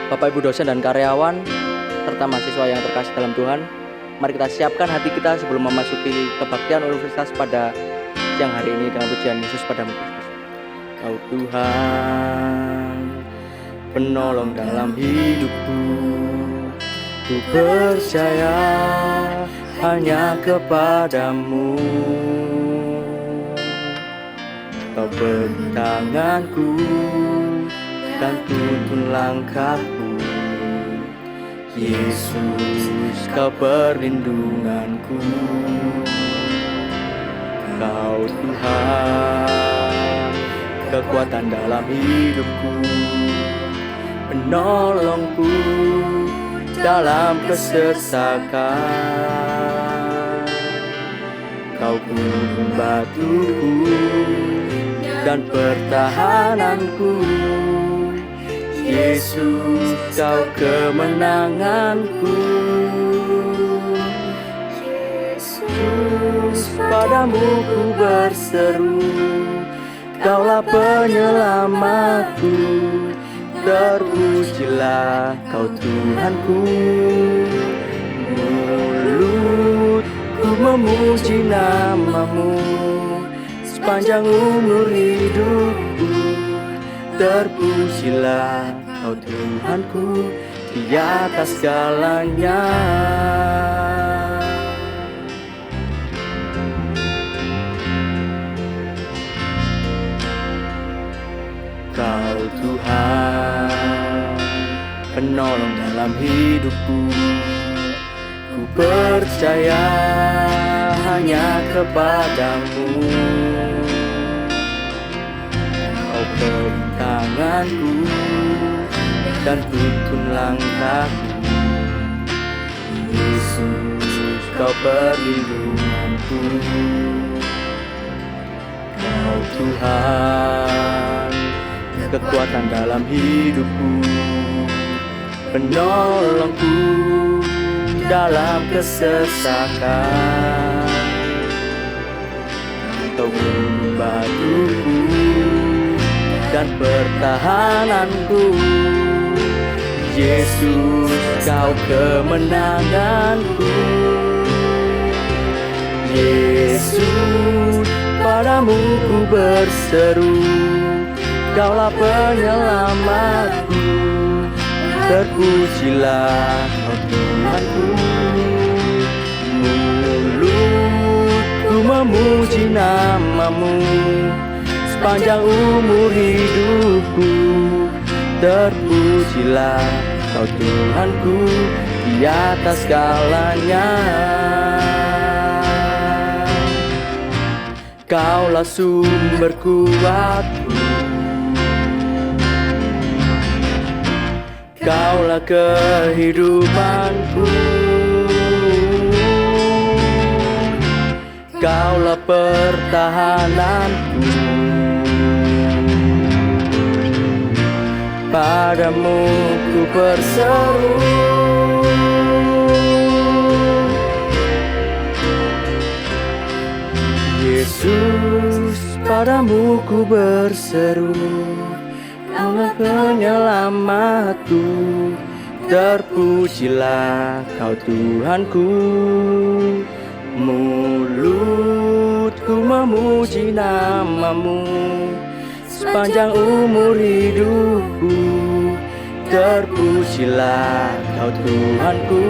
Bapak Ibu dosen dan karyawan, serta mahasiswa yang terkasih dalam Tuhan, mari kita siapkan hati kita sebelum memasuki kebaktian universitas pada siang hari ini dengan pujian Yesus padamu Kristus. Kau Tuhan, penolong dalam hidupku, ku percaya hanya kepadamu. Kau beri tanganku dan tuntun langkahku, Yesus, kau perlindunganku. Kau Tuhan, kekuatan dalam hidupku, penolongku dalam kesesakan. Kau gunung batuku dan pertahananku, Yesus, kau kemenanganku. Yesus, padamu ku berseru, kaulah penyelamatku. Terpujilah kau Tuhanku. Mulutku memuji namamu sepanjang umur hidupku. Terpujilah kau Tuhanku di atas segalanya. Kau Tuhan, penolong dalam hidupku, ku percaya hanya kepadamu. Kau beri tanganku dan tuntun langkahku, Yesus, kau perlindunganku. Kau Tuhan, kekuatan dalam hidupku, penolongku dalam kesesakan. Kau gunung batuku dan pertahananku, Yesus, kau kemenanganku. Yesus, padamu ku berseru, kaulah penyelamatku. Terpujilah kau Tuhanku. Mulutku memuji namamu sepanjang umur hidupku. Terpujilah kau Tuhanku di atas segalanya. Kaulah sumber kuatku, kaulah kehidupanku, kaulah pertahananku. Padamu ku berseru, Yesus, padamu ku berseru, kaulah penyelamatku. Terpujilah kau Tuhanku. Mulutku memuji namamu sepanjang umur hidupku. Terpujilah kau Tuhanku.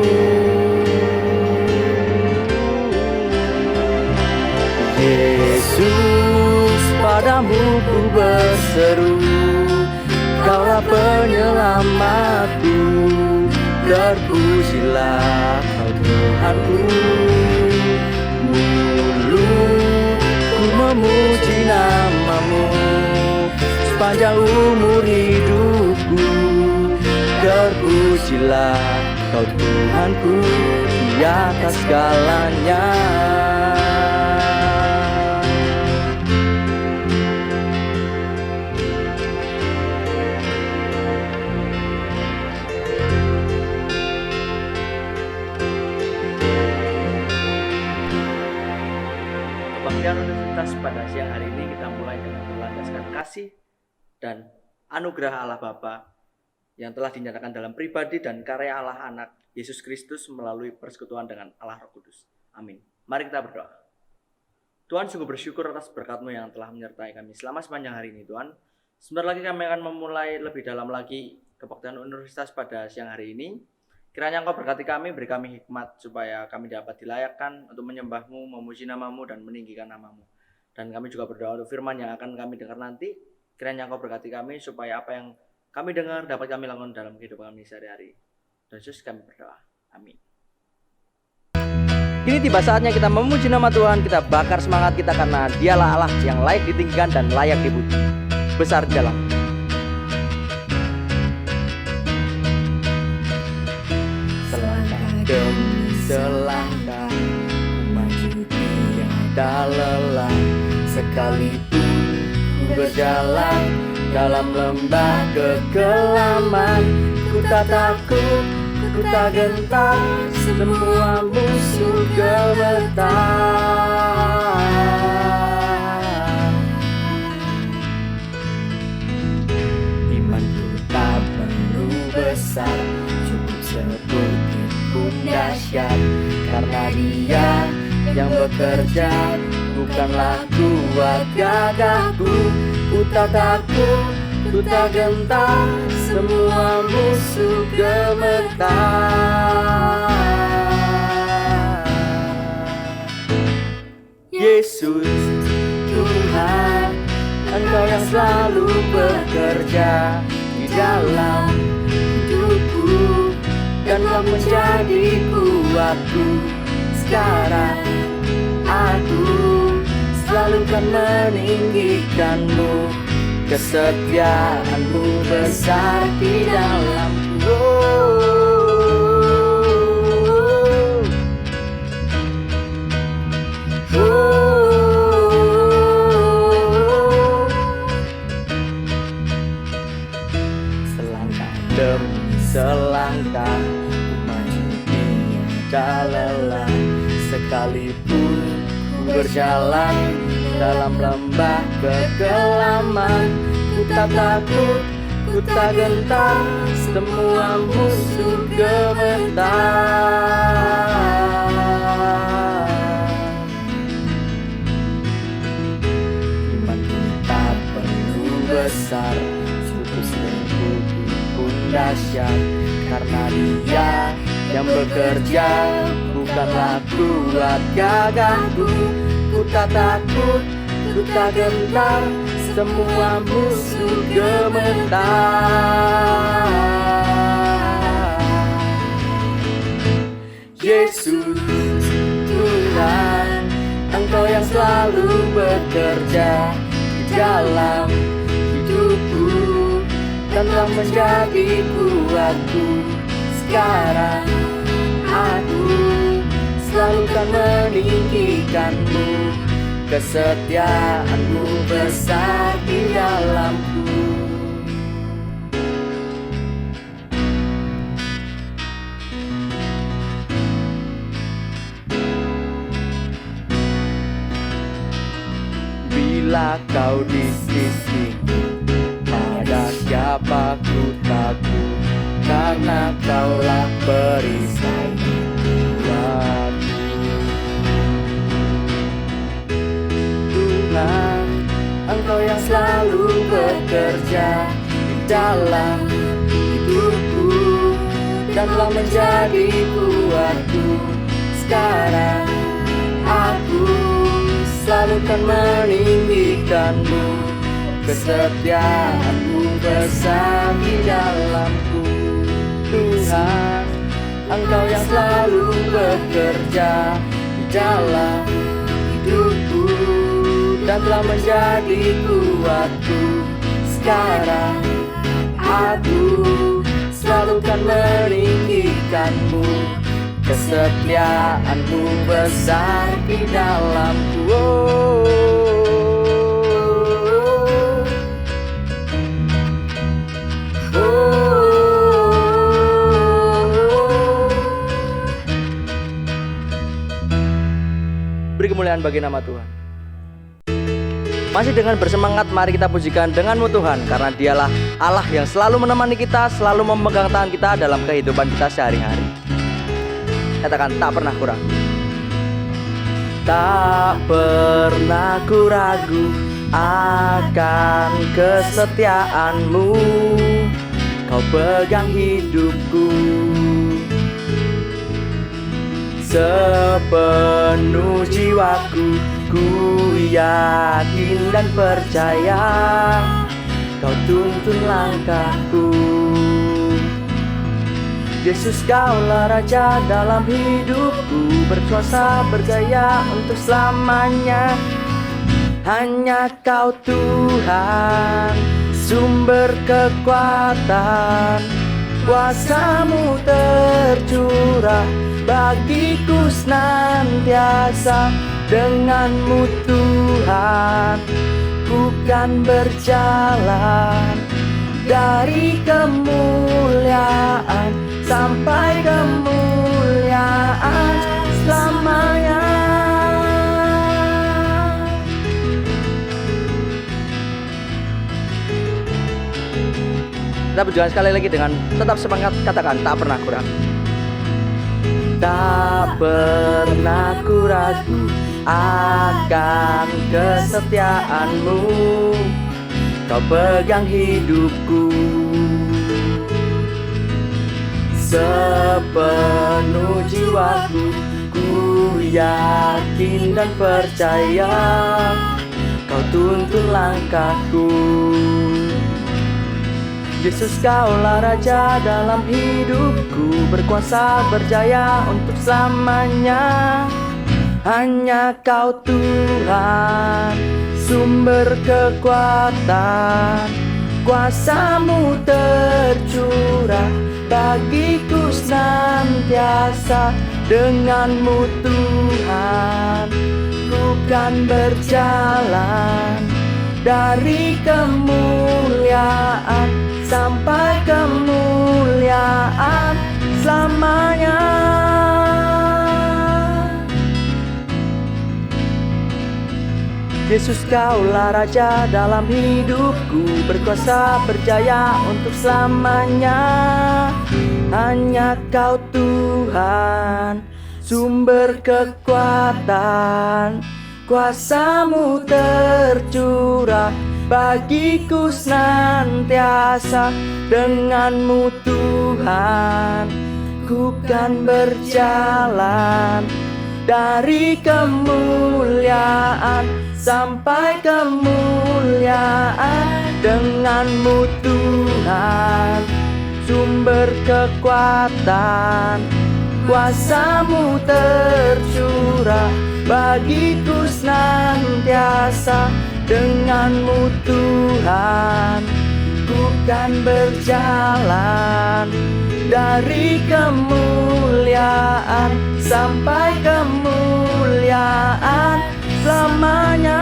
Yesus, padamu ku berseru, kaulah penyelamatku. Terpujilah kau Tuhanku. Mulutku memuji namamu sepanjang umur hidupku. Terpujilah kau Tuhanku di atas segalanya. Kebaktian Universitas pada siang hari ini kita mulai dengan berlandaskan kasih dan anugerah Allah Bapa yang telah dinyatakan dalam pribadi dan karya Allah Anak Yesus Kristus melalui persekutuan dengan Allah Roh Kudus. Amin. Mari kita berdoa. Tuhan, sungguh bersyukur atas berkat-Mu yang telah menyertai kami selama sepanjang hari ini, Tuhan. Sebentar lagi kami akan memulai lebih dalam lagi kebaktian universitas pada siang hari ini. Kiranya Engkau berkati kami, beri kami hikmat supaya kami dapat dilayakkan untuk menyembah-Mu, memuji nama-Mu, dan meninggikan nama-Mu. Dan kami juga berdoa untuk firman yang akan kami dengar nanti. Kiranya Engkau berkati kami supaya apa yang kami dengar dapat kami lakukan dalam kehidupan kami sehari-hari. Dan Yesus kami berdoa. Amin. Kini tiba saatnya kita memuji nama Tuhan, kita bakar semangat kita karena Dialah Allah yang layak ditinggikan dan layak dipuji. Besar dalam. Selangkah demi selangkah maju tiada lelah, sekalipun ku berjalan dalam lembah kekelaman, ku tak takut, ku tak gentar, semua musuh gemetar. Imanku tak perlu besar, cukup sebutir pun dahsyat, karena Dia yang bekerja, bukanlah kuat gagahku. Ku tak takut, ku tak gentar, semua musuh gemetar. Yesus, Tuhan, Engkau yang selalu bekerja di dalam hidupku dan telah menjadi kuatku. Sekarang aku selalu kan meninggikan-Mu, kesetiaan-Mu besar di dalamku. Selangkah demi selangkah ku maju tiada lelah, sekalipun ku berjalan dalam lembah kekelaman, ku tak takut, ku tak gentar, semua musuh gemetar. Imanku tak perlu besar, cukup sebutir pun dahsyat, karena Dia yang bekerja, bukanlah kuat gagahku. Ku tak takut, ku tak gentar, semua musuh gemetar. Yesus, Tuhan, Engkau yang selalu bekerja di dalam hidupku dan telah menjadi kuatku. Sekarang aku selalu kan meninggikan-Mu, kesetiaan-Mu besar di dalamku. Bila Kau di sisiku, pada siapa ku takut, karena Kaulah perisai hidupku. Tuhan, Engkau yang selalu bekerja di dalam hidupku dan telah menjadi kuatku. Sekarang aku selalu kan meninggikan-Mu, kesetiaan-Mu besar di dalamku. Tuhan, Engkau yang selalu bekerja di dalam hidupku dan telah menjadi kuatku. Sekarang aku selalu kan meninggikan-Mu, kesetiaan-Mu besar di dalamku. Beri kemuliaan bagi nama Tuhan. Masih dengan bersemangat, mari kita pujikan denganmu Tuhan, karena dialah Allah yang selalu menemani kita, selalu memegang tangan kita dalam kehidupan kita sehari-hari. Katakan, tak pernah kurang. Tak pernah ku ragu akan kesetiaanmu, kau pegang hidupku. Sepenuh jiwaku, ku yakin dan percaya, kau tuntun langkahku. Yesus, kaulah Raja dalam hidupku, berkuasa berjaya untuk selamanya. Hanya Kau Tuhan, sumber kekuatan, kuasa-Mu tercurah bagiku senantiasa. Denganmu Tuhan, ku kan berjalan dari kemuliaan sampai kemuliaan selamanya. Kita berjuang sekali lagi dengan tetap semangat, katakan tak pernah kurang. Tak pernah ku ragu akan kesetiaanmu, kau pegang hidupku. Sepenuh jiwaku, ku yakin dan percaya, kau tuntun langkahku. Yesus, kaulah Raja dalam hidupku, berkuasa berjaya untuk selamanya. Hanya Kau Tuhan, sumber kekuatan, kuasa-Mu tercurah bagiku senantiasa. Denganmu Tuhan, ku kan berjalan dari kemuliaan sampai kemuliaan selamanya. Yesus, kaulah Raja dalam hidupku, berkuasa berjaya untuk selamanya. Hanya Kau Tuhan, sumber kekuatan, kuasa-Mu tercurah bagiku senantiasa. Denganmu Tuhan, ku kan berjalan dari kemuliaan sampai kemuliaan. Denganmu Tuhan, sumber kekuatan, kuasa-Mu tercurah bagiku senantiasa. Denganmu Tuhan, ku kan berjalan dari kemuliaan sampai kemuliaan selamanya.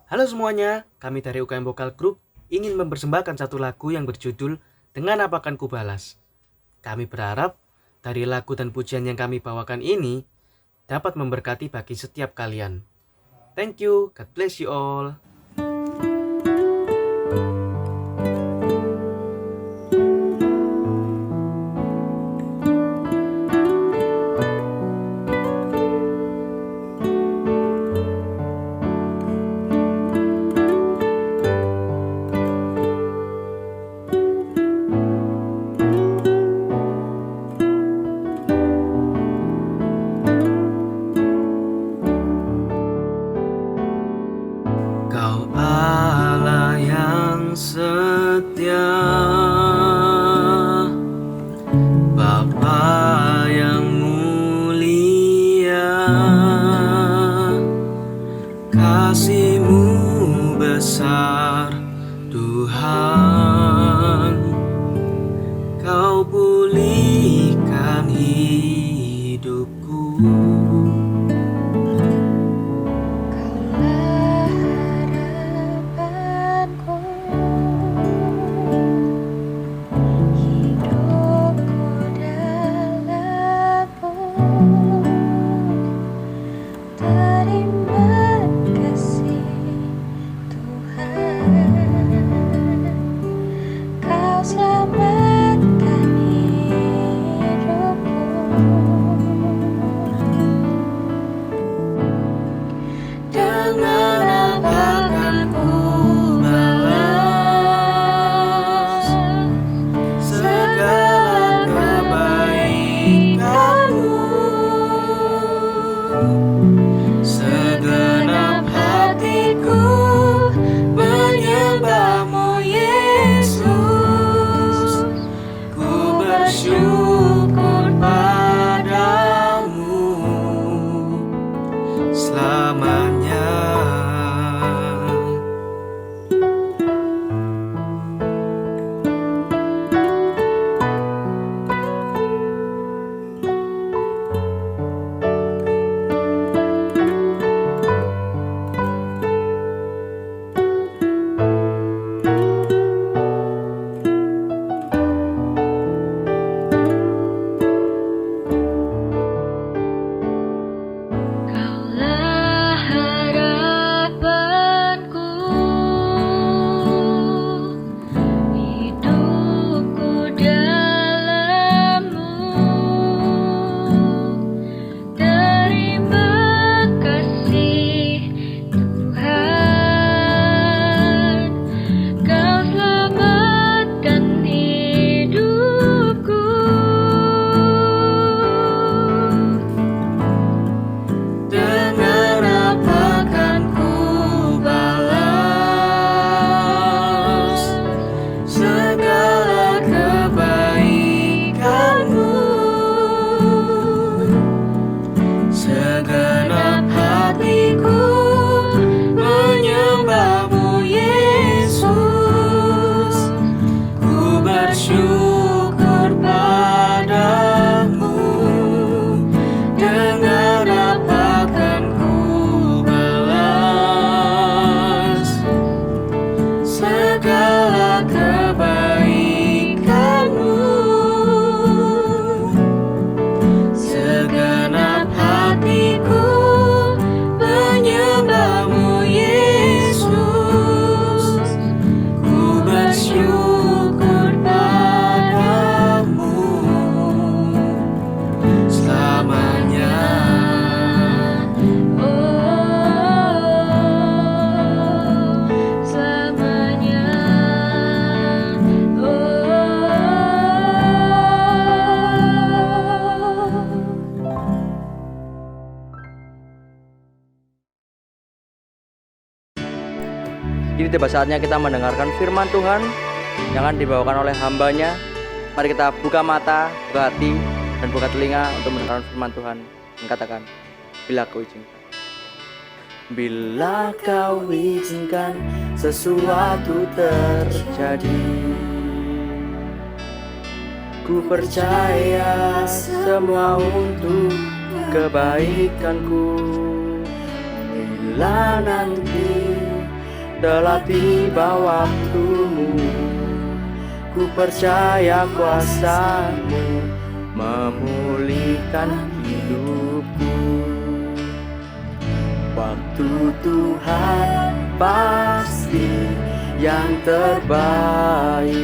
Halo semuanya, kami dari UKM Vokal Group ingin mempersembahkan satu lagu yang berjudul Dengan Apa Akan Ku Balas. Kami berharap dari lagu dan pujian yang kami bawakan ini dapat memberkati bagi setiap kalian. Thank you, God bless you all. Kau Allah yang setia, Bapa yang mulia, kasih-Mu besar Tuhan. Kau pulihkan hidupku, Kini tiba saatnya kita mendengarkan firman Tuhan yang akan dibawakan oleh hamba-Nya. Mari kita buka mata, buka hati, dan buka telinga untuk mendengarkan firman Tuhan. Dan katakan, bila Kau izinkan. Bila Kau izinkan sesuatu terjadi, ku percaya semua untuk kebaikanku. Bila nanti telah tiba waktumu, ku percaya kuasa-Mu memulihkan hidupku. Waktu Tuhan pasti yang terbaik,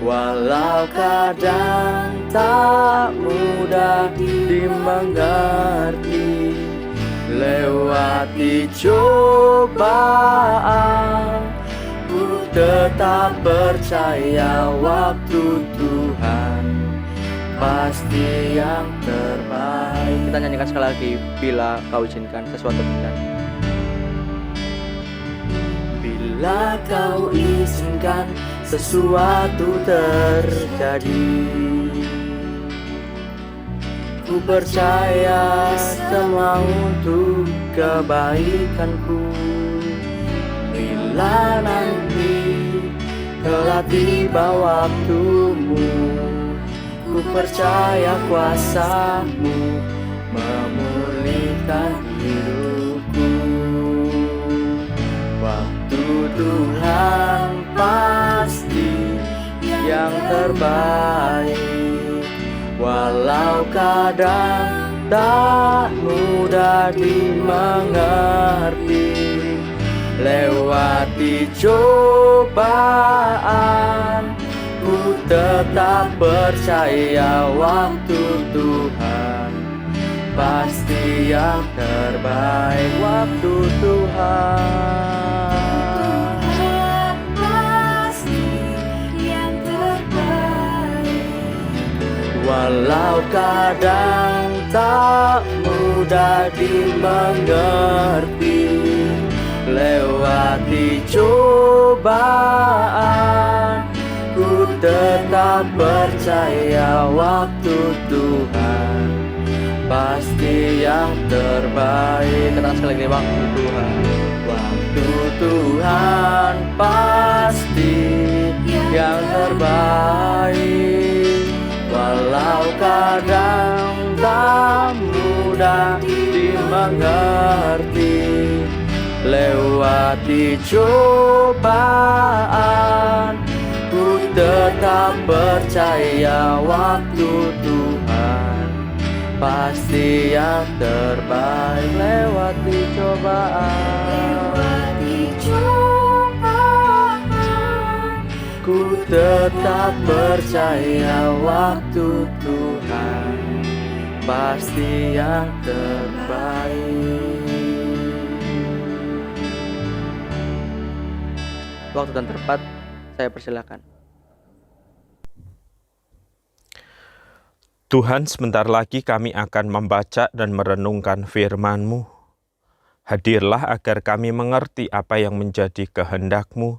walau kadang tak mudah dimengerti. Lewati cobaan, ku tetap percaya waktu Tuhan pasti yang terbaik. Kita nyanyikan sekali lagi, bila Kau izinkan sesuatu terjadi. Bila Kau izinkan sesuatu terjadi, ku percaya semua untuk kebaikanku. Bila nanti telah tiba waktumu, ku percaya kuasa-Mu memulihkan hidupku. Waktu Tuhan pasti yang terbaik, walau kadang tak mudah dimengerti. Lewati cobaan, ku tetap percaya waktu Tuhan pasti yang terbaik. Waktu Tuhan pasti yang terbaik, walau kadang tak mudah dimengerti. Lewati cobaan, ku tetap percaya waktu Tuhan pasti yang terbaik. Katakan sekali lagi, waktu Tuhan. Waktu Tuhan pasti yang terbaik, walau kadang tak mudah dimengerti. Lewati cobaan, ku tetap percaya waktu Tuhan pasti yang terbaik. Lewati cobaan, ku tetap percaya waktu Tuhan pasti yang terbaik. Waktu dan tempat saya persilakan. Tuhan, sebentar lagi kami akan membaca dan merenungkan firman-Mu. Hadirlah agar kami mengerti apa yang menjadi kehendak-Mu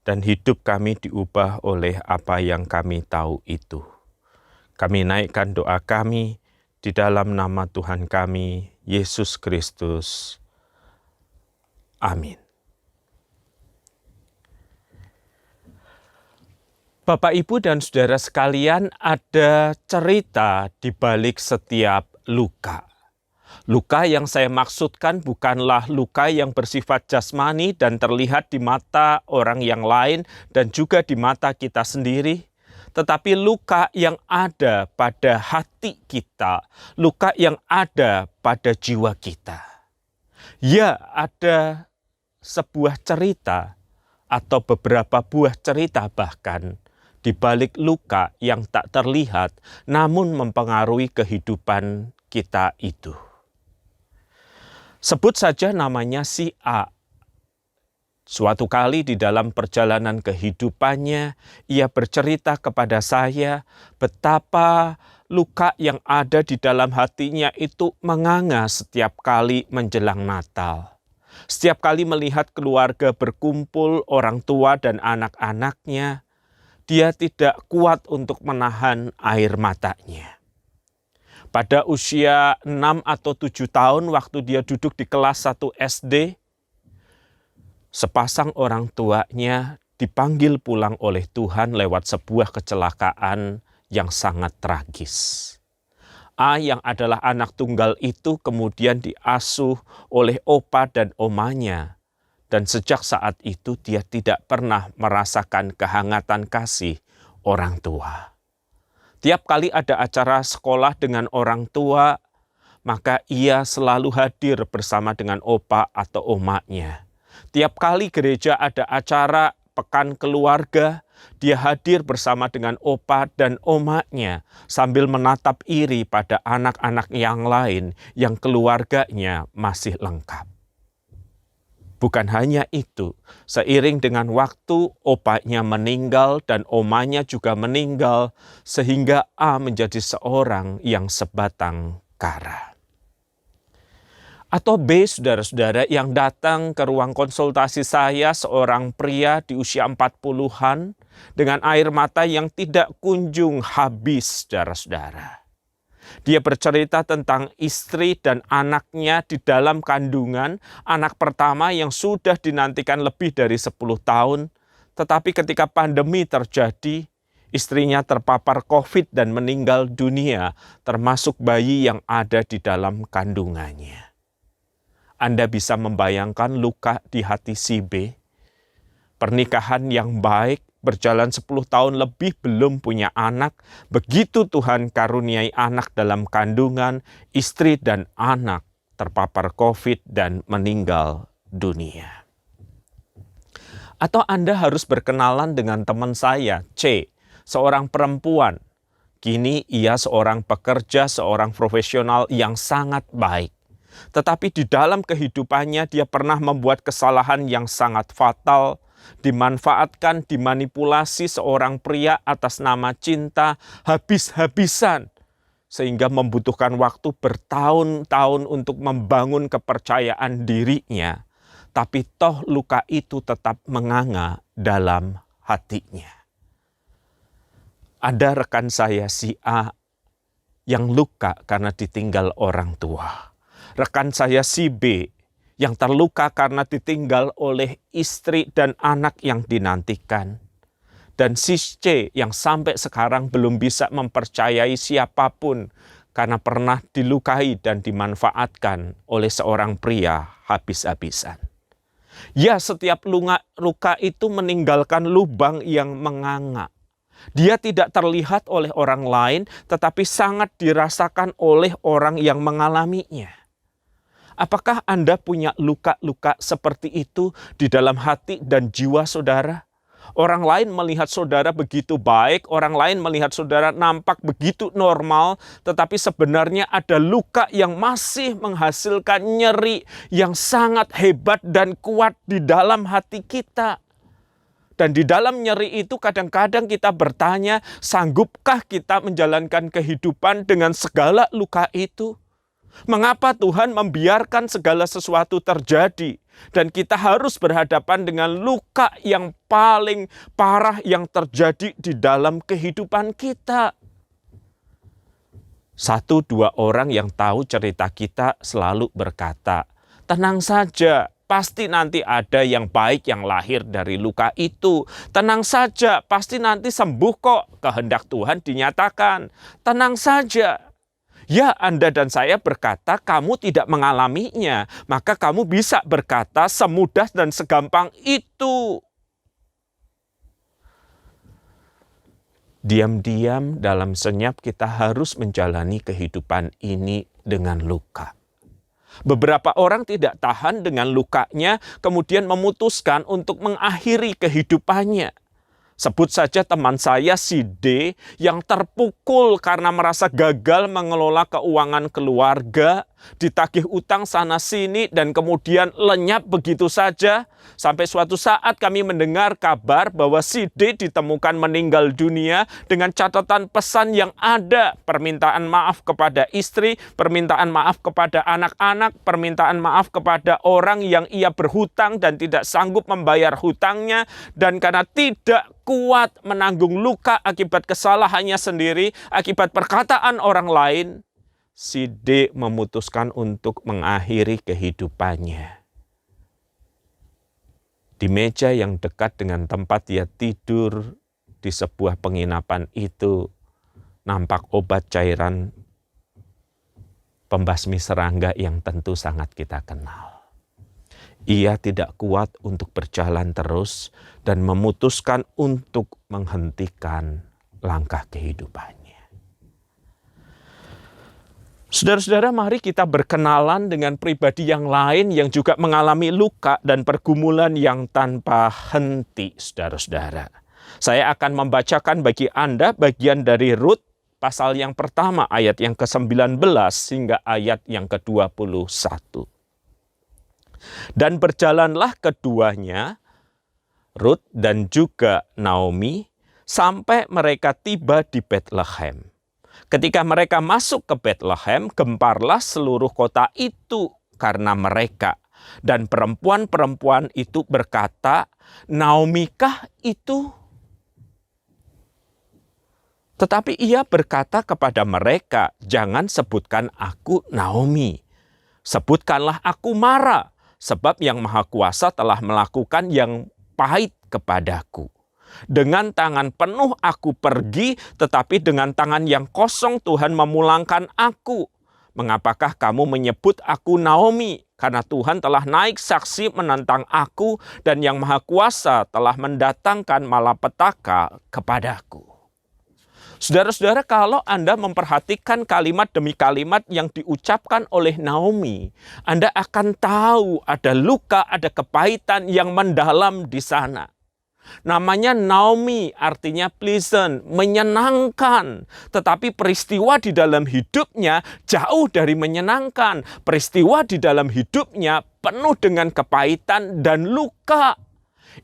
dan hidup kami diubah oleh apa yang kami tahu itu. Kami naikkan doa kami di dalam nama Tuhan kami, Yesus Kristus. Amin. Bapak, Ibu, dan saudara sekalian, ada cerita di balik setiap luka. Luka yang saya maksudkan bukanlah luka yang bersifat jasmani dan terlihat di mata orang yang lain dan juga di mata kita sendiri, tetapi luka yang ada pada hati kita, luka yang ada pada jiwa kita. Ya, ada sebuah cerita atau beberapa buah cerita bahkan di balik luka yang tak terlihat namun mempengaruhi kehidupan kita itu. Sebut saja namanya si A. Suatu kali di dalam perjalanan kehidupannya, ia bercerita kepada saya betapa luka yang ada di dalam hatinya itu menganga setiap kali menjelang Natal. Setiap kali melihat keluarga berkumpul, orang tua dan anak-anaknya, dia tidak kuat untuk menahan air matanya. Pada usia 6 atau 7 tahun waktu dia duduk di kelas 1 SD, sepasang orang tuanya dipanggil pulang oleh Tuhan lewat sebuah kecelakaan yang sangat tragis. A yang adalah anak tunggal itu kemudian diasuh oleh opa dan omanya. Dan sejak saat itu dia tidak pernah merasakan kehangatan kasih orang tua. Tiap kali ada acara sekolah dengan orang tua, maka ia selalu hadir bersama dengan opa atau omanya. Tiap kali gereja ada acara pekan keluarga, dia hadir bersama dengan opa dan omanya sambil menatap iri pada anak-anak yang lain yang keluarganya masih lengkap. Bukan hanya itu, seiring dengan waktu opanya meninggal dan omanya juga meninggal sehingga A menjadi seorang yang sebatang kara. Atau B, saudara-saudara, yang datang ke ruang konsultasi saya seorang pria di usia 40-an dengan air mata yang tidak kunjung habis, saudara-saudara. Dia bercerita tentang istri dan anaknya di dalam kandungan, anak pertama yang sudah dinantikan lebih dari 10 tahun, tetapi ketika pandemi terjadi, istrinya terpapar COVID dan meninggal dunia, termasuk bayi yang ada di dalam kandungannya. Anda bisa membayangkan luka di hati si B. Pernikahan yang baik, berjalan 10 tahun lebih belum punya anak. Begitu Tuhan karuniai anak dalam kandungan, istri dan anak terpapar COVID dan meninggal dunia. Atau Anda harus berkenalan dengan teman saya, C, seorang perempuan. Kini ia seorang pekerja, seorang profesional yang sangat baik. Tetapi di dalam kehidupannya dia pernah membuat kesalahan yang sangat fatal, dimanfaatkan, dimanipulasi seorang pria atas nama cinta habis-habisan, sehingga membutuhkan waktu bertahun-tahun untuk membangun kepercayaan dirinya. Tapi toh luka itu tetap menganga dalam hatinya. Ada rekan saya si A yang luka karena ditinggal orang tua. Rekan saya si B yang terluka karena ditinggal oleh istri dan anak yang dinantikan. Dan si C yang sampai sekarang belum bisa mempercayai siapapun karena pernah dilukai dan dimanfaatkan oleh seorang pria habis-habisan. Ya, setiap luka itu meninggalkan lubang yang menganga. Dia tidak terlihat oleh orang lain, tetapi sangat dirasakan oleh orang yang mengalaminya. Apakah Anda punya luka-luka seperti itu di dalam hati dan jiwa saudara? Orang lain melihat saudara begitu baik, orang lain melihat saudara nampak begitu normal, tetapi sebenarnya ada luka yang masih menghasilkan nyeri yang sangat hebat dan kuat di dalam hati kita. Dan di dalam nyeri itu kadang-kadang kita bertanya, sanggupkah kita menjalankan kehidupan dengan segala luka itu? Mengapa Tuhan membiarkan segala sesuatu terjadi dan kita harus berhadapan dengan luka yang paling parah yang terjadi di dalam kehidupan kita? 1-2 orang yang tahu cerita kita selalu berkata, tenang saja, pasti nanti ada yang baik yang lahir dari luka itu. Tenang saja, pasti nanti sembuh kok, kehendak Tuhan dinyatakan. Tenang saja. Ya, Anda dan saya berkata kamu tidak mengalaminya, maka kamu bisa berkata semudah dan segampang itu. Diam-diam dalam senyap kita harus menjalani kehidupan ini dengan luka. Beberapa orang tidak tahan dengan lukanya, kemudian memutuskan untuk mengakhiri kehidupannya. Sebut saja teman saya si D yang terpukul karena merasa gagal mengelola keuangan keluarga, ditagih utang sana sini dan kemudian lenyap begitu saja. Sampai suatu saat kami mendengar kabar bahwa si D ditemukan meninggal dunia dengan catatan pesan yang ada. Permintaan maaf kepada istri, permintaan maaf kepada anak-anak, permintaan maaf kepada orang yang ia berhutang dan tidak sanggup membayar hutangnya. Dan karena tidak kuat menanggung luka akibat kesalahannya sendiri, akibat perkataan orang lain, si D memutuskan untuk mengakhiri kehidupannya. Di meja yang dekat dengan tempat dia tidur di sebuah penginapan itu, nampak obat cairan pembasmi serangga yang tentu sangat kita kenal. Ia tidak kuat untuk berjalan terus dan memutuskan untuk menghentikan langkah kehidupannya. Saudara-saudara, mari kita berkenalan dengan pribadi yang lain yang juga mengalami luka dan pergumulan yang tanpa henti, saudara-saudara. Saya akan membacakan bagi Anda bagian dari Rut, pasal yang pertama, ayat yang ke-19 hingga ayat yang ke-21. Dan berjalanlah keduanya, Rut dan juga Naomi, sampai mereka tiba di Betlehem. Ketika mereka masuk ke Betlehem, gemparlah seluruh kota itu karena mereka. Dan perempuan-perempuan itu berkata, Naomi-kah itu? Tetapi ia berkata kepada mereka, jangan sebutkan aku Naomi. Sebutkanlah aku Mara, sebab yang Maha Kuasa telah melakukan yang pahit kepadaku. Dengan tangan penuh aku pergi, tetapi dengan tangan yang kosong Tuhan memulangkan aku. Mengapakah kamu menyebut aku Naomi? Karena Tuhan telah naik saksi menentang aku, dan yang Maha Kuasa telah mendatangkan malapetaka kepadaku. Saudara-saudara, kalau Anda memperhatikan kalimat demi kalimat yang diucapkan oleh Naomi, Anda akan tahu ada luka, ada kepahitan yang mendalam di sana. Namanya Naomi, artinya pleasant, menyenangkan. Tetapi peristiwa di dalam hidupnya jauh dari menyenangkan. Peristiwa di dalam hidupnya penuh dengan kepahitan dan luka.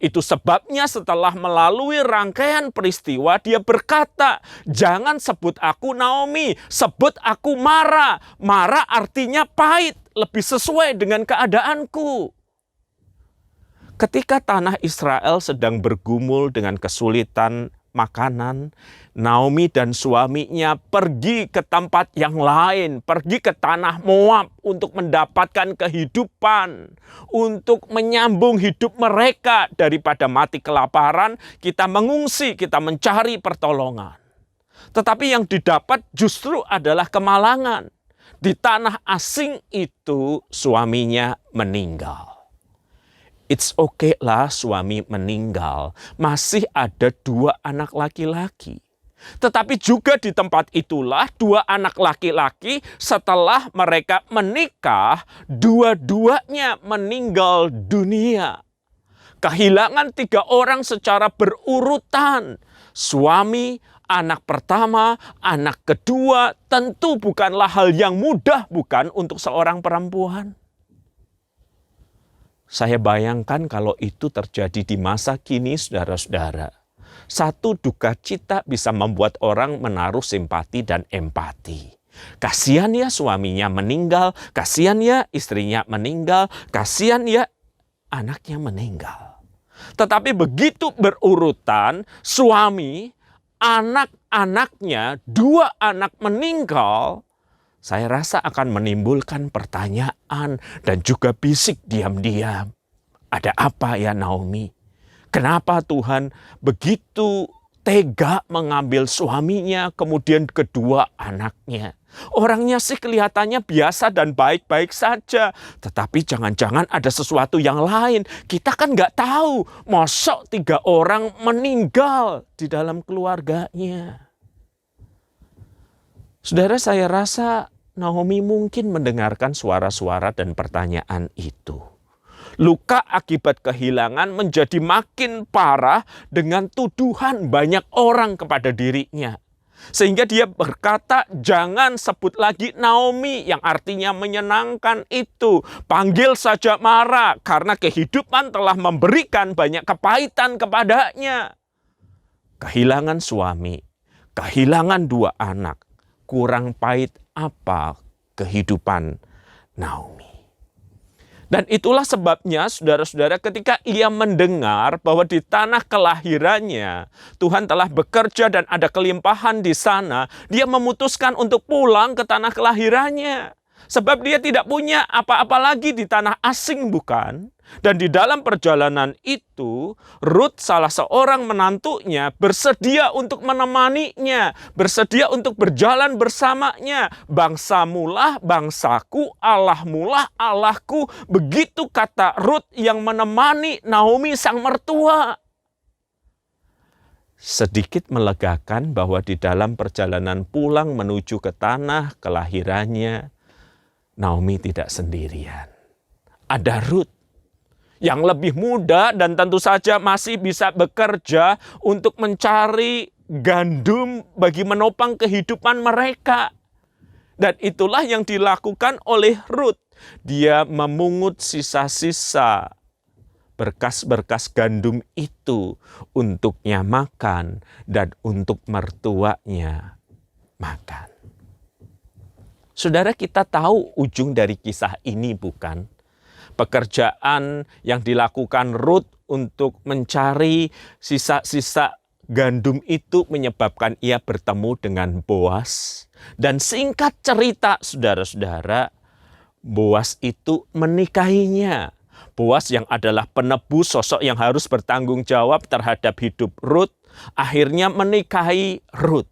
Itu sebabnya setelah melalui rangkaian peristiwa, dia berkata, jangan sebut aku Naomi, sebut aku Mara. Mara artinya pahit, lebih sesuai dengan keadaanku. Ketika tanah Israel sedang bergumul dengan kesulitan makanan, Naomi dan suaminya pergi ke tempat yang lain, pergi ke tanah Moab untuk mendapatkan kehidupan, untuk menyambung hidup mereka. Daripada mati kelaparan, kita mengungsi, kita mencari pertolongan. Tetapi yang didapat justru adalah kemalangan. Di tanah asing itu suaminya meninggal. It's okay lah suami meninggal, masih ada 2 anak laki-laki. Tetapi juga di tempat itulah 2 anak laki-laki setelah mereka menikah, dua-duanya meninggal dunia. Kehilangan 3 orang secara berurutan. Suami, anak pertama, anak kedua, tentu bukanlah hal yang mudah, bukan, untuk seorang perempuan. Saya bayangkan kalau itu terjadi di masa kini, saudara-saudara. Satu duka cita bisa membuat orang menaruh simpati dan empati. Kasihan ya suaminya meninggal, kasihan ya istrinya meninggal, kasihan ya anaknya meninggal. Tetapi begitu berurutan, suami, anak-anaknya, 2 anak meninggal, saya rasa akan menimbulkan pertanyaan dan juga bisik diam-diam. Ada apa ya Naomi? Kenapa Tuhan begitu tega mengambil suaminya, kemudian kedua anaknya? Orangnya sih kelihatannya biasa dan baik-baik saja. Tetapi jangan-jangan ada sesuatu yang lain. Kita kan nggak tahu. Mosok 3 orang meninggal di dalam keluarganya. Saudara, saya rasa Naomi mungkin mendengarkan suara-suara dan pertanyaan itu. Luka akibat kehilangan menjadi makin parah dengan tuduhan banyak orang kepada dirinya. Sehingga dia berkata, jangan sebut lagi Naomi yang artinya menyenangkan itu. Panggil saja Mara karena kehidupan telah memberikan banyak kepahitan kepadanya. Kehilangan suami, kehilangan 2 anak. Kurang pahit apa kehidupan Naomi. Dan itulah sebabnya saudara-saudara ketika ia mendengar bahwa di tanah kelahirannya Tuhan telah bekerja dan ada kelimpahan di sana, dia memutuskan untuk pulang ke tanah kelahirannya. Sebab dia tidak punya apa-apa lagi di tanah asing, bukan? Dan di dalam perjalanan itu, Rut salah seorang menantunya bersedia untuk menemaninya, bersedia untuk berjalan bersamanya. Bangsamulah bangsaku, Allahmulah Allahku. Begitu kata Rut yang menemani Naomi sang mertua. Sedikit melegakan bahwa di dalam perjalanan pulang menuju ke tanah kelahirannya, Naomi tidak sendirian. Ada Rut yang lebih muda dan tentu saja masih bisa bekerja untuk mencari gandum bagi menopang kehidupan mereka. Dan itulah yang dilakukan oleh Rut. Dia memungut sisa-sisa berkas-berkas gandum itu untuknya makan dan untuk mertuanya makan. Saudara, kita tahu ujung dari kisah ini, bukan? Pekerjaan yang dilakukan Rut untuk mencari sisa-sisa gandum itu menyebabkan ia bertemu dengan Boas. Dan singkat cerita, saudara-saudara, Boas itu menikahinya. Boas yang adalah penebus, sosok yang harus bertanggung jawab terhadap hidup Rut, akhirnya menikahi Rut.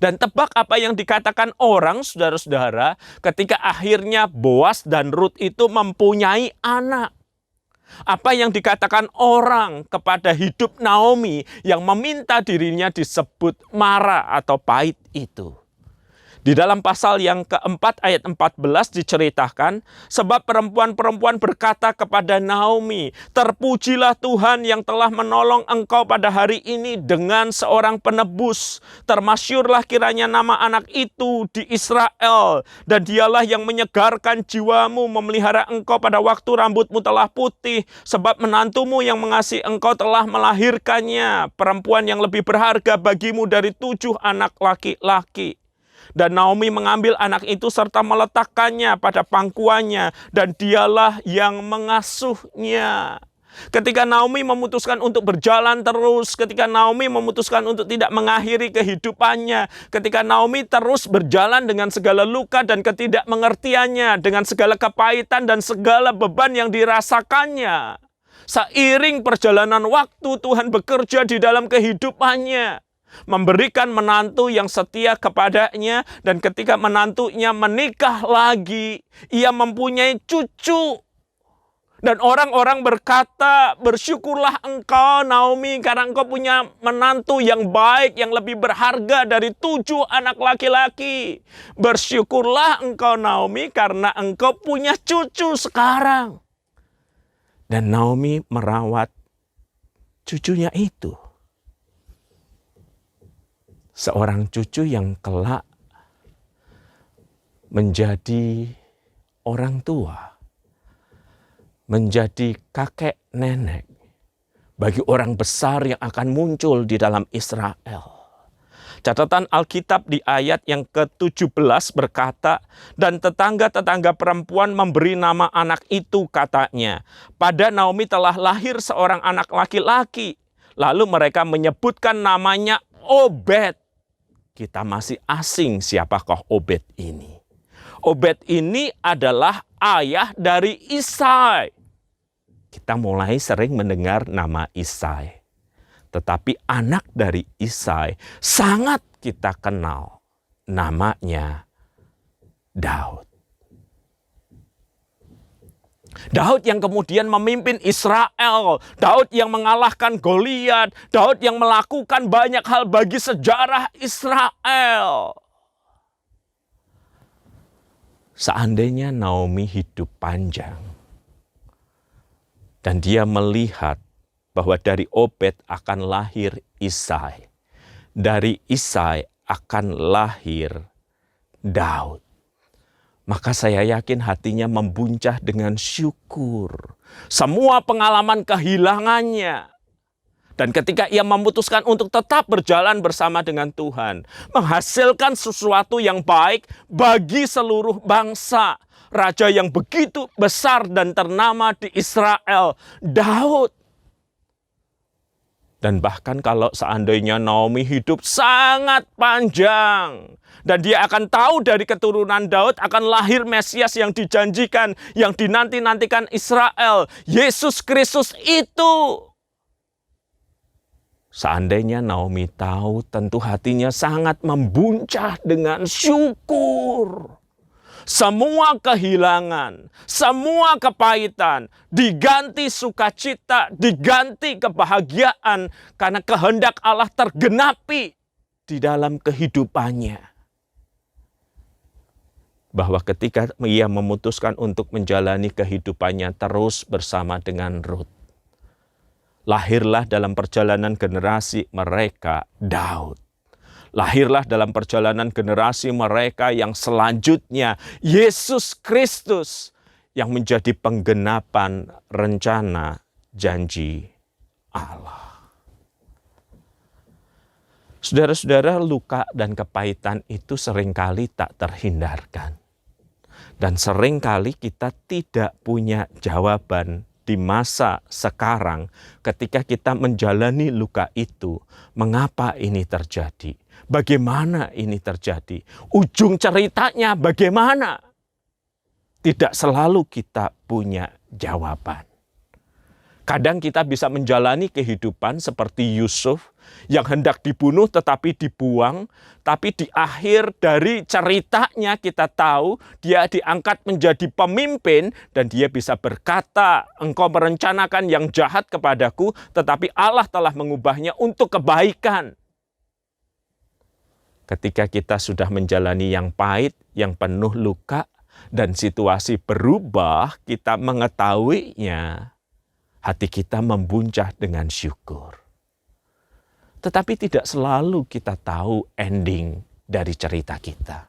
Dan tebak apa yang dikatakan orang, saudara-saudara, ketika akhirnya Boas dan Rut itu mempunyai anak. Apa yang dikatakan orang kepada hidup Naomi yang meminta dirinya disebut Mara atau pahit itu. Di dalam pasal yang keempat ayat 14 diceritakan, sebab perempuan-perempuan berkata kepada Naomi, terpujilah Tuhan yang telah menolong engkau pada hari ini dengan seorang penebus. Termasyurlah kiranya nama anak itu di Israel, dan dialah yang menyegarkan jiwamu memelihara engkau pada waktu rambutmu telah putih, sebab menantumu yang mengasihi engkau telah melahirkannya, perempuan yang lebih berharga bagimu dari 7 anak laki-laki. Dan Naomi mengambil anak itu serta meletakkannya pada pangkuannya, dan dialah yang mengasuhnya. Ketika Naomi memutuskan untuk berjalan terus, ketika Naomi memutuskan untuk tidak mengakhiri kehidupannya, ketika Naomi terus berjalan dengan segala luka dan ketidakmengertiannya, dengan segala kepahitan dan segala beban yang dirasakannya, seiring perjalanan waktu Tuhan bekerja di dalam kehidupannya, memberikan menantu yang setia kepadanya, dan ketika menantunya menikah lagi, ia mempunyai cucu. Dan orang-orang berkata, bersyukurlah engkau Naomi karena engkau punya menantu yang baik, yang lebih berharga dari 7 anak laki-laki. Bersyukurlah engkau Naomi karena engkau punya cucu sekarang. Dan Naomi merawat cucunya itu. Seorang cucu yang kelak menjadi orang tua, menjadi kakek nenek bagi orang besar yang akan muncul di dalam Israel. Catatan Alkitab di ayat yang ke-17 berkata, dan tetangga-tetangga perempuan memberi nama anak itu, katanya, pada Naomi telah lahir seorang anak laki-laki. Lalu mereka menyebutkan namanya Obed. Kita masih asing siapakah Obed ini. Obed ini adalah ayah dari Isai. Kita mulai sering mendengar nama Isai. Tetapi anak dari Isai sangat kita kenal. Namanya Daud. Daud yang kemudian memimpin Israel, Daud yang mengalahkan Goliat, Daud yang melakukan banyak hal bagi sejarah Israel. Seandainya Naomi hidup panjang dan dia melihat bahwa dari Obed akan lahir Isai, dari Isai akan lahir Daud. Maka saya yakin hatinya membuncah dengan syukur. Semua pengalaman kehilangannya. Dan ketika ia memutuskan untuk tetap berjalan bersama dengan Tuhan, menghasilkan sesuatu yang baik bagi seluruh bangsa. Raja yang begitu besar dan ternama di Israel, Daud. Dan bahkan kalau seandainya Naomi hidup sangat panjang, dan dia akan tahu dari keturunan Daud akan lahir Mesias yang dijanjikan, yang dinanti-nantikan Israel, Yesus Kristus itu. Seandainya Naomi tahu, tentu hatinya sangat membuncah dengan syukur. Semua kehilangan, semua kepahitan diganti sukacita, diganti kebahagiaan karena kehendak Allah tergenapi di dalam kehidupannya. Bahwa ketika ia memutuskan untuk menjalani kehidupannya terus bersama dengan Rut, lahirlah dalam perjalanan generasi mereka Daud. Lahirlah dalam perjalanan generasi mereka yang selanjutnya Yesus Kristus yang menjadi penggenapan rencana janji Allah. Saudara-saudara, luka dan kepahitan itu seringkali tak terhindarkan. Dan seringkali kita tidak punya jawaban di masa sekarang ketika kita menjalani luka itu. Mengapa ini terjadi? Bagaimana ini terjadi? Ujung ceritanya bagaimana? Tidak selalu kita punya jawaban. Kadang kita bisa menjalani kehidupan seperti Yusuf yang hendak dibunuh tetapi dibuang. Tapi di akhir dari ceritanya kita tahu dia diangkat menjadi pemimpin dan dia bisa berkata, engkau merencanakan yang jahat kepadaku tetapi Allah telah mengubahnya untuk kebaikan. Ketika kita sudah menjalani yang pahit, yang penuh luka, dan situasi berubah, kita mengetahuinya, hati kita membuncah dengan syukur. Tetapi tidak selalu kita tahu ending dari cerita kita.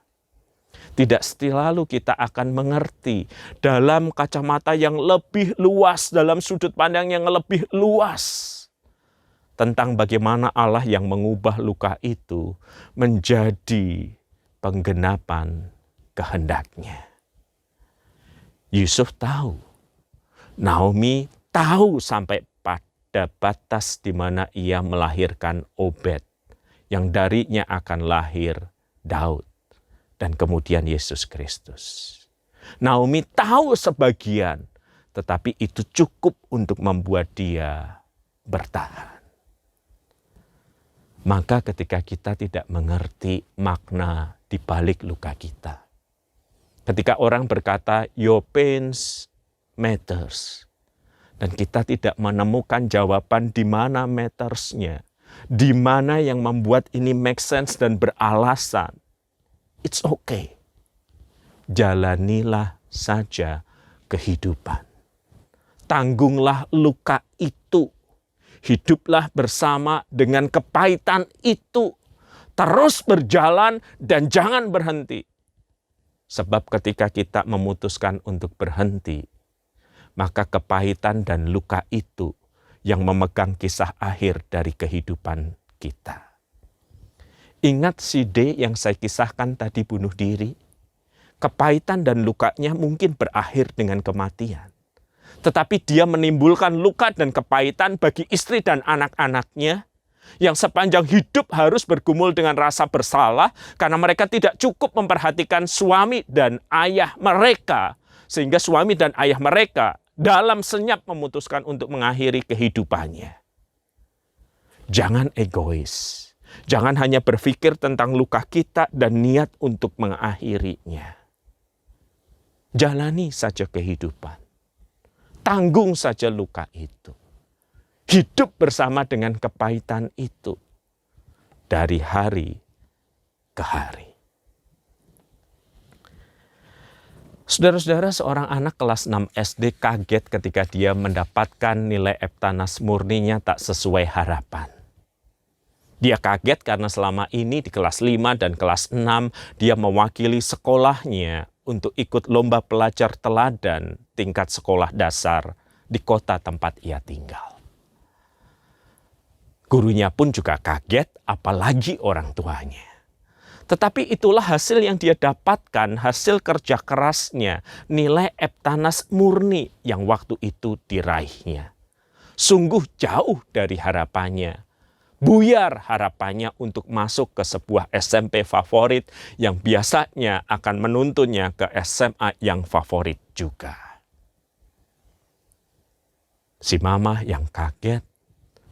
Tidak selalu kita akan mengerti dalam kacamata yang lebih luas, dalam sudut pandang yang lebih luas, tentang bagaimana Allah yang mengubah luka itu menjadi penggenapan kehendaknya. Yusuf tahu, Naomi tahu sampai pada batas di mana ia melahirkan Obed, yang darinya akan lahir Daud, dan kemudian Yesus Kristus. Naomi tahu sebagian, tetapi itu cukup untuk membuat dia bertahan. Maka ketika kita tidak mengerti makna di balik luka kita, ketika orang berkata, your pains matters, dan kita tidak menemukan jawaban di mana mattersnya, di mana yang membuat ini make sense dan beralasan, it's okay. Jalanilah saja kehidupan. Tanggunglah luka itu. Hiduplah bersama dengan kepahitan itu. Terus berjalan dan jangan berhenti. Sebab ketika kita memutuskan untuk berhenti, maka kepahitan dan luka itu yang memegang kisah akhir dari kehidupan kita. Ingat si D yang saya kisahkan tadi bunuh diri? Kepahitan dan lukanya mungkin berakhir dengan kematian. Tetapi dia menimbulkan luka dan kepahitan bagi istri dan anak-anaknya yang sepanjang hidup harus bergumul dengan rasa bersalah karena mereka tidak cukup memperhatikan suami dan ayah mereka. Sehingga suami dan ayah mereka dalam senyap memutuskan untuk mengakhiri kehidupannya. Jangan egois. Jangan hanya berpikir tentang luka kita dan niat untuk mengakhirinya. Jalani saja kehidupan. Tanggung saja luka itu. Hidup bersama dengan kepahitan itu. Dari hari ke hari. Saudara-saudara, seorang anak kelas 6 SD kaget ketika dia mendapatkan nilai Eptanas murninya tak sesuai harapan. Dia kaget karena selama ini di kelas 5 dan kelas 6 dia mewakili sekolahnya untuk ikut lomba pelajar teladan tingkat sekolah dasar di kota tempat ia tinggal. Gurunya pun juga kaget, apalagi orang tuanya. Tetapi itulah hasil yang dia dapatkan, hasil kerja kerasnya, nilai Eptanas murni yang waktu itu diraihnya. Sungguh jauh dari harapannya. Buyar harapannya untuk masuk ke sebuah SMP favorit yang biasanya akan menuntunnya ke SMA yang favorit juga. Si mama yang kaget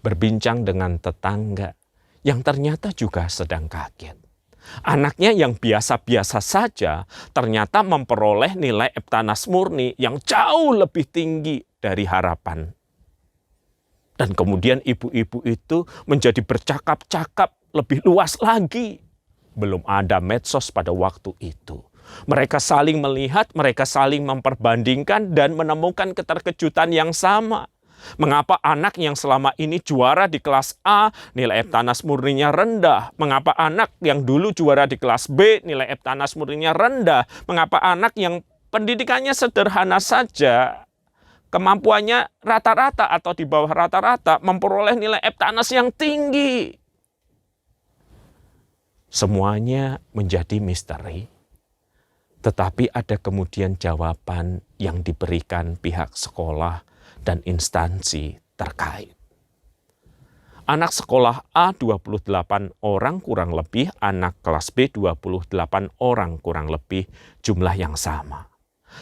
berbincang dengan tetangga yang ternyata juga sedang kaget. Anaknya yang biasa-biasa saja ternyata memperoleh nilai Eptanas murni yang jauh lebih tinggi dari harapan. Dan kemudian ibu-ibu itu menjadi bercakap-cakap lebih luas lagi. Belum ada medsos pada waktu itu. Mereka saling melihat, mereka saling memperbandingkan dan menemukan keterkejutan yang sama. Mengapa anak yang selama ini juara di kelas A, nilai Eptanas murninya rendah? Mengapa anak yang dulu juara di kelas B, nilai Eptanas murninya rendah? Mengapa anak yang pendidikannya sederhana saja, kemampuannya rata-rata atau di bawah rata-rata, memperoleh nilai Eptanas yang tinggi? Semuanya menjadi misteri. Tetapi ada kemudian jawaban yang diberikan pihak sekolah dan instansi terkait. Anak sekolah A 28 orang kurang lebih, anak kelas B 28 orang kurang lebih, jumlah yang sama.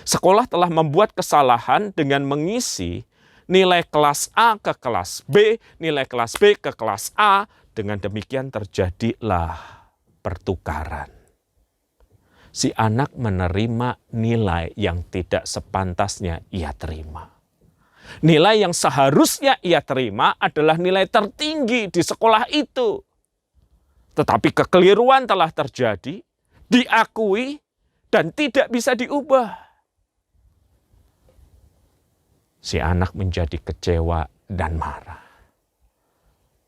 Sekolah telah membuat kesalahan dengan mengisi nilai kelas A ke kelas B, nilai kelas B ke kelas A. Dengan demikian terjadilah pertukaran. Si anak menerima nilai yang tidak sepantasnya ia terima. Nilai yang seharusnya ia terima adalah nilai tertinggi di sekolah itu. Tetapi kekeliruan telah terjadi, diakui, dan tidak bisa diubah. Si anak menjadi kecewa dan marah.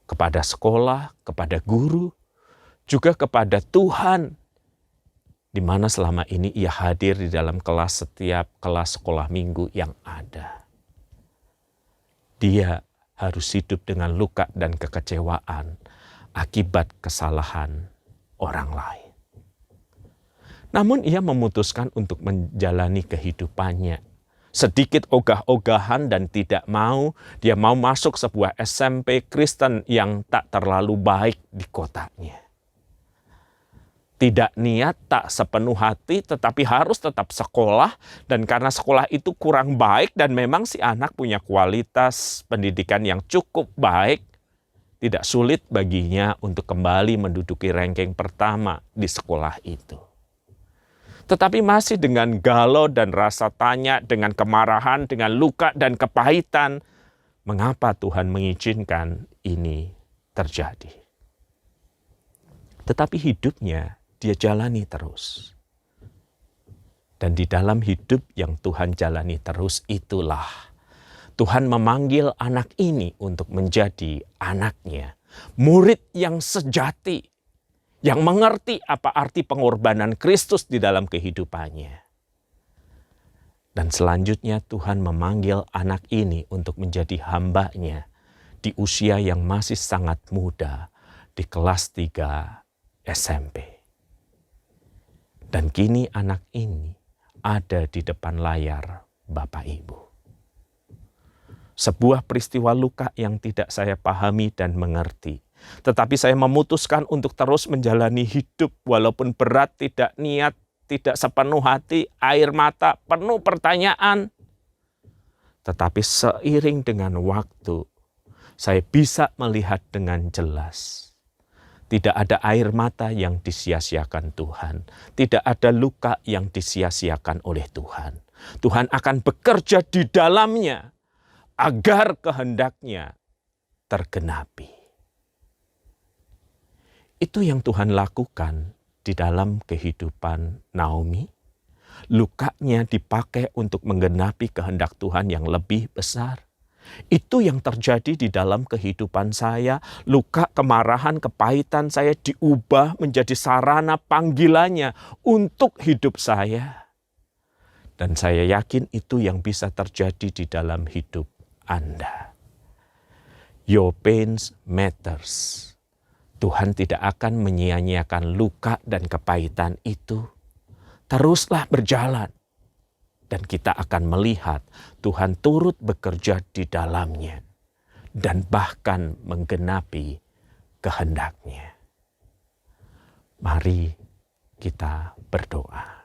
Kepada sekolah, kepada guru, juga kepada Tuhan, di mana selama ini ia hadir di dalam kelas setiap kelas sekolah minggu yang ada. Dia harus hidup dengan luka dan kekecewaan akibat kesalahan orang lain. Namun ia memutuskan untuk menjalani kehidupannya. Sedikit ogah-ogahan dan tidak mau, dia mau masuk sebuah SMP Kristen yang tak terlalu baik di kotanya. Tidak niat, tak sepenuh hati, tetapi harus tetap sekolah. Dan karena sekolah itu kurang baik dan memang si anak punya kualitas pendidikan yang cukup baik, tidak sulit baginya untuk kembali menduduki ranking pertama di sekolah itu. Tetapi masih dengan galau dan rasa tanya, dengan kemarahan, dengan luka dan kepahitan, mengapa Tuhan mengizinkan ini terjadi? Tetapi hidupnya dia jalani terus. Dan di dalam hidup yang Tuhan jalani terus itulah Tuhan memanggil anak ini untuk menjadi anaknya. Murid yang sejati, yang mengerti apa arti pengorbanan Kristus di dalam kehidupannya. Dan selanjutnya Tuhan memanggil anak ini untuk menjadi hamba-Nya di usia yang masih sangat muda, di kelas 3 SMP. Dan kini anak ini ada di depan layar Bapak Ibu. Sebuah peristiwa luka yang tidak saya pahami dan mengerti. Tetapi saya memutuskan untuk terus menjalani hidup walaupun berat, tidak niat, tidak sepenuh hati, air mata, penuh pertanyaan. Tetapi seiring dengan waktu, saya bisa melihat dengan jelas. Tidak ada air mata yang disia-siakan Tuhan. Tidak ada luka yang disia-siakan oleh Tuhan. Tuhan akan bekerja di dalamnya agar kehendak-Nya tergenapi. Itu yang Tuhan lakukan di dalam kehidupan Naomi. Lukanya dipakai untuk menggenapi kehendak Tuhan yang lebih besar. Itu yang terjadi di dalam kehidupan saya. Luka, kemarahan, kepahitan saya diubah menjadi sarana panggilannya untuk hidup saya. Dan saya yakin itu yang bisa terjadi di dalam hidup Anda. Your pains matters. Tuhan tidak akan menyia-nyiakan luka dan kepahitan itu. Teruslah berjalan. Dan kita akan melihat Tuhan turut bekerja di dalamnya. Dan bahkan menggenapi kehendak-Nya. Mari kita berdoa.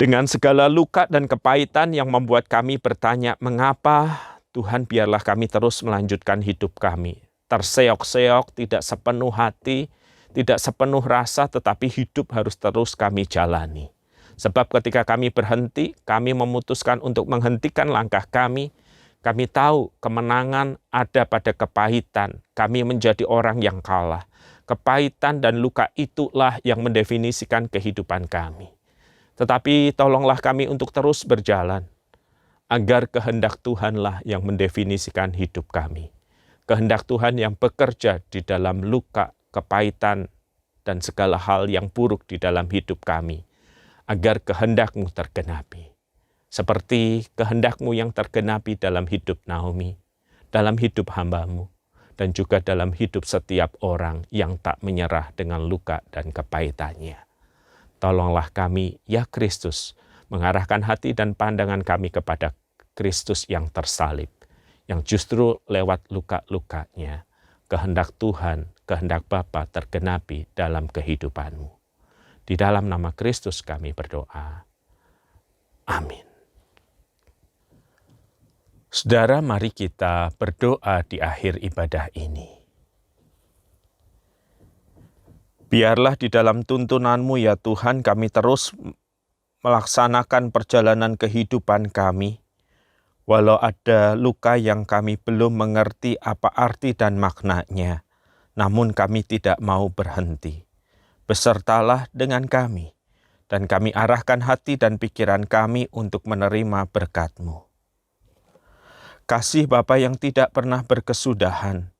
Dengan segala luka dan kepahitan yang membuat kami bertanya, mengapa Tuhan biarlah kami terus melanjutkan hidup kami. Terseok-seok, tidak sepenuh hati, tidak sepenuh rasa, tetapi hidup harus terus kami jalani. Sebab ketika kami berhenti, kami memutuskan untuk menghentikan langkah kami. Kami tahu kemenangan ada pada kepahitan. Kami menjadi orang yang kalah. Kepahitan dan luka itulah yang mendefinisikan kehidupan kami. Tetapi tolonglah kami untuk terus berjalan, agar kehendak Tuhanlah yang mendefinisikan hidup kami. Kehendak Tuhan yang bekerja di dalam luka, kepahitan, dan segala hal yang buruk di dalam hidup kami. Agar kehendak-Mu tergenapi. Seperti kehendak-Mu yang tergenapi dalam hidup Naomi, dalam hidup hamba-Mu, dan juga dalam hidup setiap orang yang tak menyerah dengan luka dan kepahitannya. Tolonglah kami, ya Kristus, mengarahkan hati dan pandangan kami kepada Kristus yang tersalib, yang justru lewat luka-lukanya, kehendak Tuhan, kehendak Bapa tergenapi dalam kehidupan-Mu. Di dalam nama Kristus kami berdoa. Amin. Saudara, mari kita berdoa di akhir ibadah ini. Biarlah di dalam tuntunan-Mu ya Tuhan kami terus melaksanakan perjalanan kehidupan kami. Walau ada luka yang kami belum mengerti apa arti dan maknanya, namun kami tidak mau berhenti. Besertalah dengan kami, dan kami arahkan hati dan pikiran kami untuk menerima berkat-Mu. Kasih Bapa yang tidak pernah berkesudahan,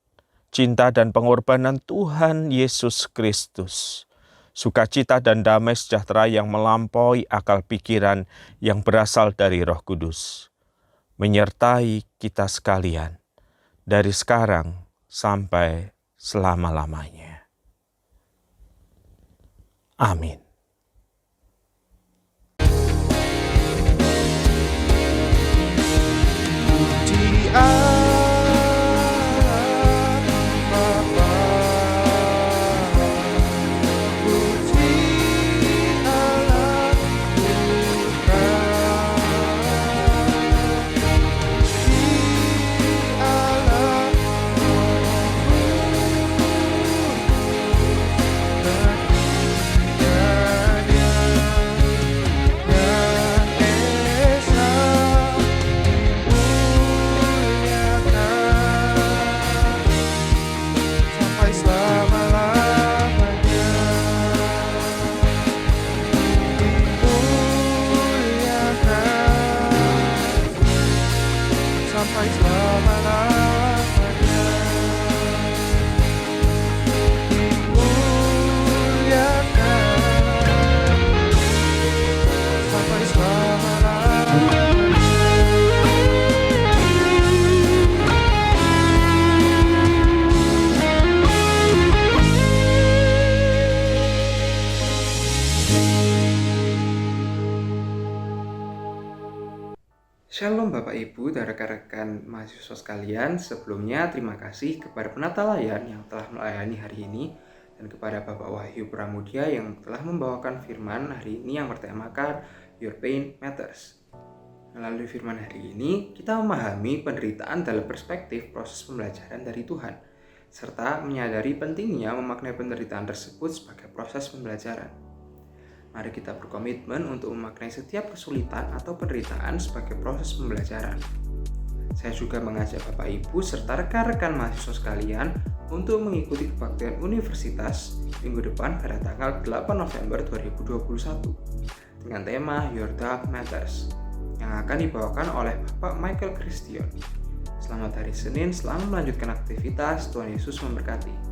cinta dan pengorbanan Tuhan Yesus Kristus, sukacita dan damai sejahtera yang melampaui akal pikiran yang berasal dari Roh Kudus, menyertai kita sekalian, dari sekarang sampai selama-lamanya. Amin. Shalom Bapak Ibu dan rekan-rekan mahasiswa sekalian. Sebelumnya terima kasih kepada penata layar yang telah melayani hari ini dan kepada Bapak Wahyu Pramudia yang telah membawakan firman hari ini yang bertemakan Your Pain Matters. Melalui firman hari ini, kita memahami penderitaan dalam perspektif proses pembelajaran dari Tuhan, serta menyadari pentingnya memaknai penderitaan tersebut sebagai proses pembelajaran. Mari kita berkomitmen untuk memaknai setiap kesulitan atau penderitaan sebagai proses pembelajaran. Saya juga mengajak Bapak Ibu serta rekan-rekan mahasiswa sekalian untuk mengikuti kebaktian universitas minggu depan pada tanggal 8 November 2021 dengan tema Your Dark Matters. yang akan dibawakan oleh Bapak Michael Christian. Selamat hari Senin, selamat melanjutkan aktivitas, Tuhan Yesus memberkati.